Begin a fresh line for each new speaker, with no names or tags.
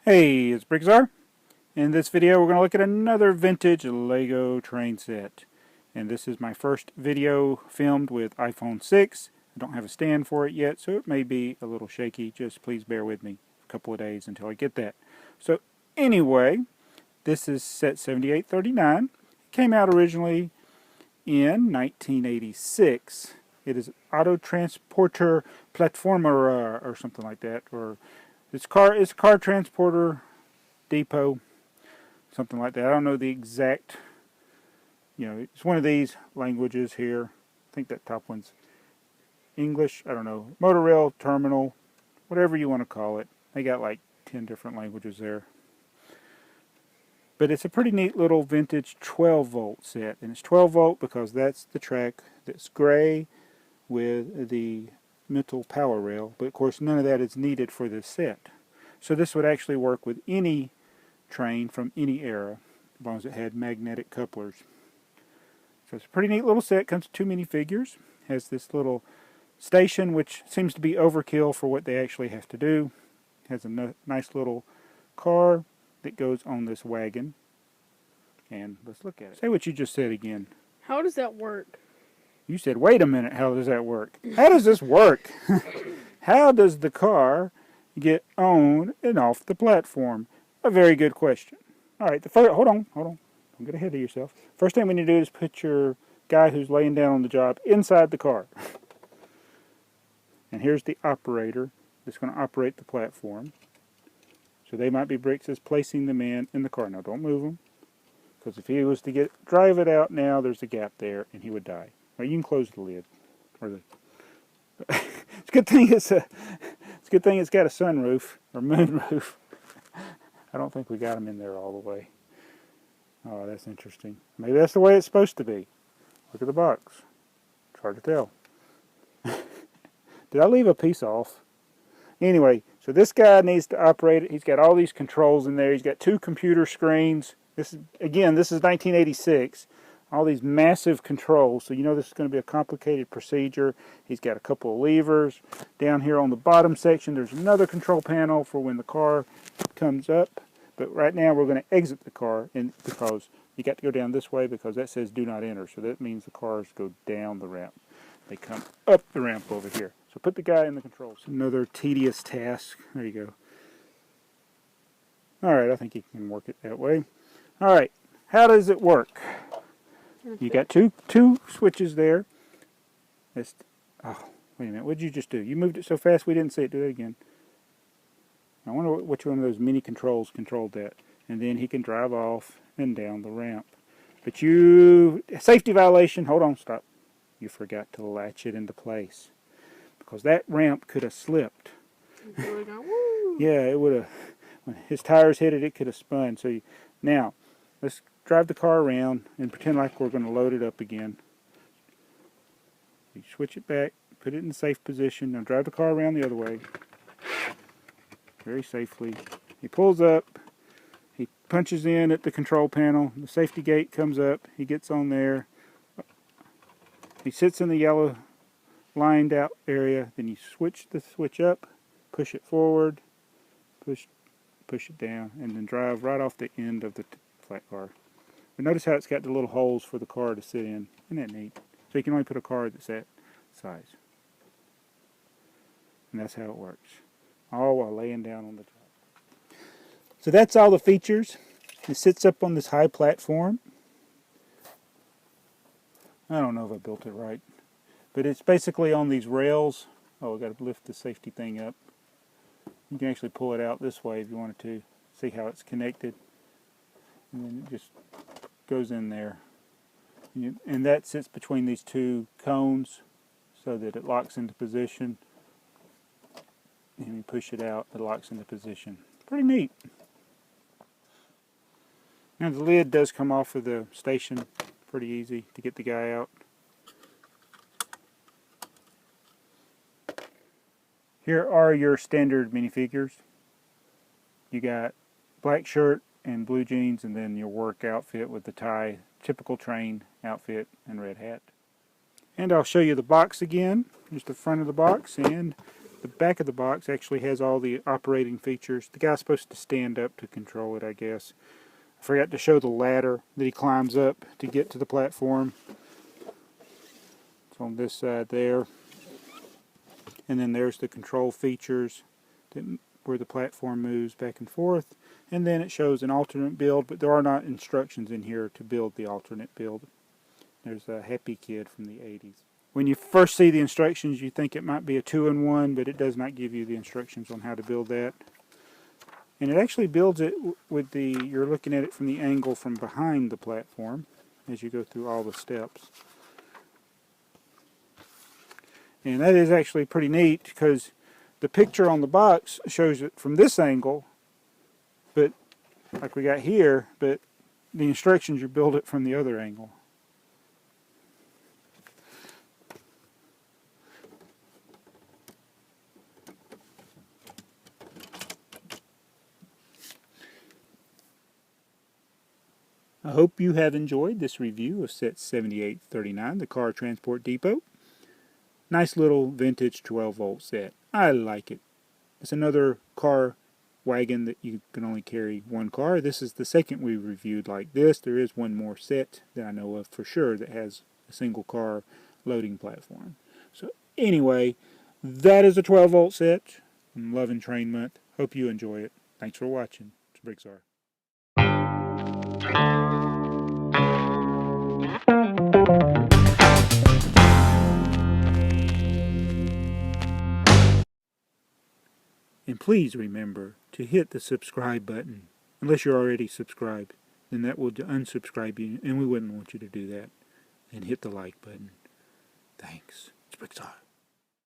Hey, it's BrickTsar. In this video we're going to look at another vintage Lego train set. And this is my first video filmed with iPhone 6. I don't have a stand for it yet, so it may be a little shaky. Just please bear with me a couple of days until I get that. So anyway, this is set 7839. It came out originally in 1986. It is Auto Transporter Platformer or something like that, or it's car transporter depot, something like that. I don't know the exact, it's one of these languages here. I think that top one's English. I don't know. Motor rail terminal, whatever you want to call it. They got like 10 different languages there. But it's a pretty neat little vintage 12-volt set. And it's 12 volt because that's the track that's gray with the metal power rail. But of course none of that is needed for this set. So this would actually work with any train from any era, as long as it had magnetic couplers. So it's a pretty neat little set. Comes with 2 minifigures. Has this little station, which seems to be overkill for what they actually have to do. Has a nice little car that goes on this wagon. And let's look at it. Say what you just said again.
How does that work?
You said, wait a minute, how does that work? How does this work? How does the car get on and off the platform? A very good question. All right, hold on. Don't get ahead of yourself. First thing we need to do is put your guy who's laying down on the job inside the car. And here's the operator that's going to operate the platform. So they might be bricks as placing the man in the car. Now don't move him, because if he was to drive it out now, there's a gap there and he would die. Well, you can close the lid. It's a good thing it's got a sunroof or moonroof. I don't think we got him in there all the way. Oh, that's interesting. Maybe that's the way it's supposed to be. Look at the box. It's hard to tell. Did I leave a piece off? Anyway, so this guy needs to operate it. He's got all these controls in there. He's got 2 computer screens. This is 1986. All these massive controls. So you know this is going to be a complicated procedure. He's got a couple of levers. Down here on the bottom section, there's another control panel for when the car comes up. But right now we're going to exit the car, because you got to go down this way because that says do not enter. So that means the cars go down the ramp. They come up the ramp over here. So put the guy in the controls. Another tedious task. There you go. All right, I think you can work it that way. All right, how does it work? You got two switches there. Oh, wait a minute. What did you just do? You moved it so fast we didn't see it. Do that again. I wonder which one of those mini controls controlled that. And then he can drive off and down the ramp. But safety violation. Hold on, stop. You forgot to latch it into place, because that ramp could have slipped. Yeah, it would have. When his tires hit it, it could have spun. So now, let's drive the car around and pretend like we're going to load it up again. You switch it back, put it in a safe position. Now drive the car around the other way. Very safely. He pulls up. He punches in at the control panel. The safety gate comes up. He gets on there. He sits in the yellow lined out area. Then you switch the switch up, push it forward, push it down, and then drive right off the end of the flat car. But notice how it's got the little holes for the car to sit in. Isn't that neat? So you can only put a car that's that size. And that's how it works. All while laying down on the top. So that's all the features. It sits up on this high platform. I don't know if I built it right. But it's basically on these rails. Oh, I've got to lift the safety thing up. You can actually pull it out this way if you wanted to. See how it's connected. And then it just goes in there. And that sits between these 2 cones so that it locks into position. And you push it out, it locks into position. Pretty neat. Now the lid does come off of the station. Pretty easy to get the guy out. Here are your standard minifigures. You got black shirt and blue jeans, and then your work outfit with the tie, typical train outfit, and red hat. And I'll show you the box again. Just the front of the box, and The back of the box actually has all the operating features. The guy's supposed to stand up to control it, I guess. I forgot to show the ladder that he climbs up to get to the platform. It's on this side there. And then there's the control features where the platform moves back and forth. And then it shows an alternate build, but there are not instructions in here to build the alternate build. There's a Happy Kid from the 80s. When you first see the instructions, you think it might be a 2-in-1, but it does not give you the instructions on how to build that. And it actually builds it with you're looking at it from the angle from behind the platform as you go through all the steps. And that is actually pretty neat because the picture on the box shows it from this angle, but like we got here, but the instructions you build it from the other angle. I hope you have enjoyed this review of set 7839, the Car Transport Depot. Nice little vintage 12-volt set. I like it. It's another car wagon that you can only carry one car. This is the second we reviewed like this. There is one more set that I know of for sure that has a single car loading platform. So anyway, that is a 12-volt set. I'm loving Train Month. Hope you enjoy it. Thanks for watching. It's BrickTsar. And please remember to hit the subscribe button. Unless you're already subscribed, then that will unsubscribe you, and we wouldn't want you to do that. And hit the like button. Thanks. It's BrickTsar.